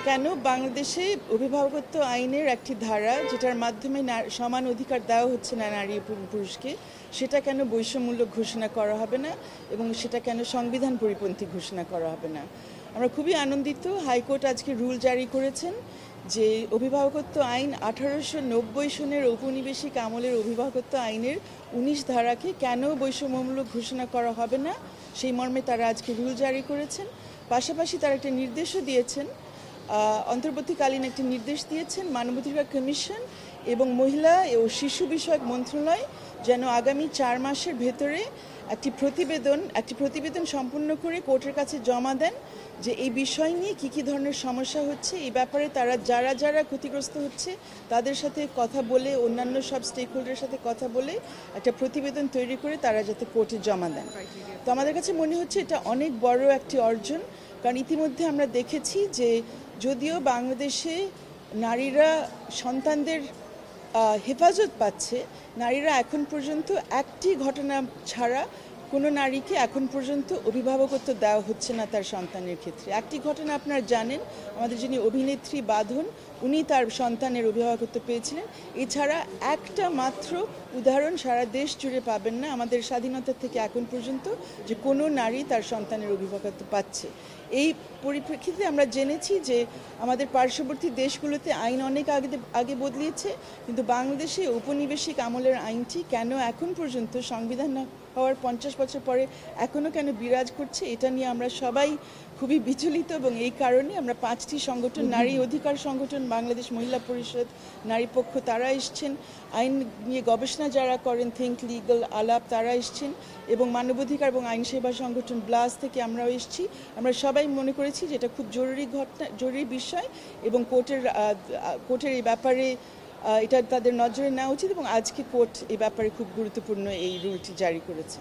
কেন বাংলাদেশে অভিভাবকত্ব আইনের একটি ধারা যেটার মাধ্যমে সমান অধিকার দেওয়া হচ্ছে না নারী এবং পুরুষকে, সেটা কেন বৈষম্যমূলক ঘোষণা করা হবে না এবং সেটা কেন সংবিধান পরিপন্থী ঘোষণা করা হবে না। আমরা খুবই আনন্দিত, হাইকোর্ট আজকে রুল জারি করেছেন যে অভিভাবকত্ব আইন 1890 সনের ঔপনিবেশিক আমলের অভিভাবকত্ব আইনের 19 ধারাকে কেন বৈষম্যমূলক ঘোষণা করা হবে না সেই মর্মে তারা আজকে রুল জারি করেছেন। পাশাপাশি তারা একটা নির্দেশও দিয়েছেন, অন্তর্বর্তীকালীন একটি নির্দেশ দিয়েছেন মানবাধিকার কমিশন এবং মহিলা ও শিশু বিষয়ক মন্ত্রণালয় যেন আগামী 4 মাসের ভেতরে একটি প্রতিবেদন সম্পূর্ণ করে কোর্টের কাছে জমা দেন যে এই বিষয় নিয়ে কী ধরনের সমস্যা হচ্ছে, এই ব্যাপারে তারা যারা ক্ষতিগ্রস্ত হচ্ছে তাদের সাথে কথা বলে, অন্যান্য সব স্টেক হোল্ডারের সাথে কথা বলে একটা প্রতিবেদন তৈরি করে তারা যাতে কোর্টে জমা দেন। তো আমাদের কাছে মনে হচ্ছে এটা অনেক বড় একটি অর্জন, কারণ ইতিমধ্যে আমরা দেখেছি যে যদিও বাংলাদেশে নারীরা সন্তানদের হেফাজত পাচ্ছে, নারীরা এখন পর্যন্ত একটি ঘটনা ছাড়া কোনো নারীকে এখন পর্যন্ত অভিভাবকত্ব দেওয়া হচ্ছে না তার সন্তানের ক্ষেত্রে। একটি ঘটনা আপনারা জানেন, আমাদের যিনি অভিনেত্রী বাঁধন, উনি তার সন্তানের অভিভাবকত্ব পেয়েছিলেন। এছাড়া একটা মাত্র উদাহরণ সারা দেশ জুড়ে পাবেন না আমাদের স্বাধীনতা থেকে এখন পর্যন্ত যে কোনো নারী তার সন্তানের অভিভাবকত্ব পাচ্ছে। এই পরিপ্রেক্ষিতে আমরা জেনেছি যে আমাদের পার্শ্ববর্তী দেশগুলোতে আইন অনেক আগে বদলিয়েছে, কিন্তু বাংলাদেশে ঔপনিবেশিক আমলের আইনটি কেন এখন পর্যন্ত সংবিধান হওয়ার 50 বছর পরে এখনও কেন বিরাজ করছে, এটা নিয়ে আমরা সবাই খুবই বিচলিত। এবং এই কারণে আমরা 5টি সংগঠন, নারী অধিকার সংগঠন, বাংলাদেশ মহিলা পরিষদ, নারী পক্ষ, তারা এসছেন, আইন নিয়ে গবেষণা যারা করেন থিঙ্ক লিগাল, আলাপ, তারা এসছেন, এবং মানবাধিকার এবং আইন সেবা সংগঠন ব্লাস থেকে আমরাও এসেছি। আমরা সবাই মনে করেছি যে এটা খুব জরুরি বিষয় এবং কোর্টের এই ব্যাপারে এটা তাদের নজরে নেওয়া উচিত, এবং আজকে কোর্ট এই ব্যাপারে খুব গুরুত্বপূর্ণ এই রুলটি জারি করেছে।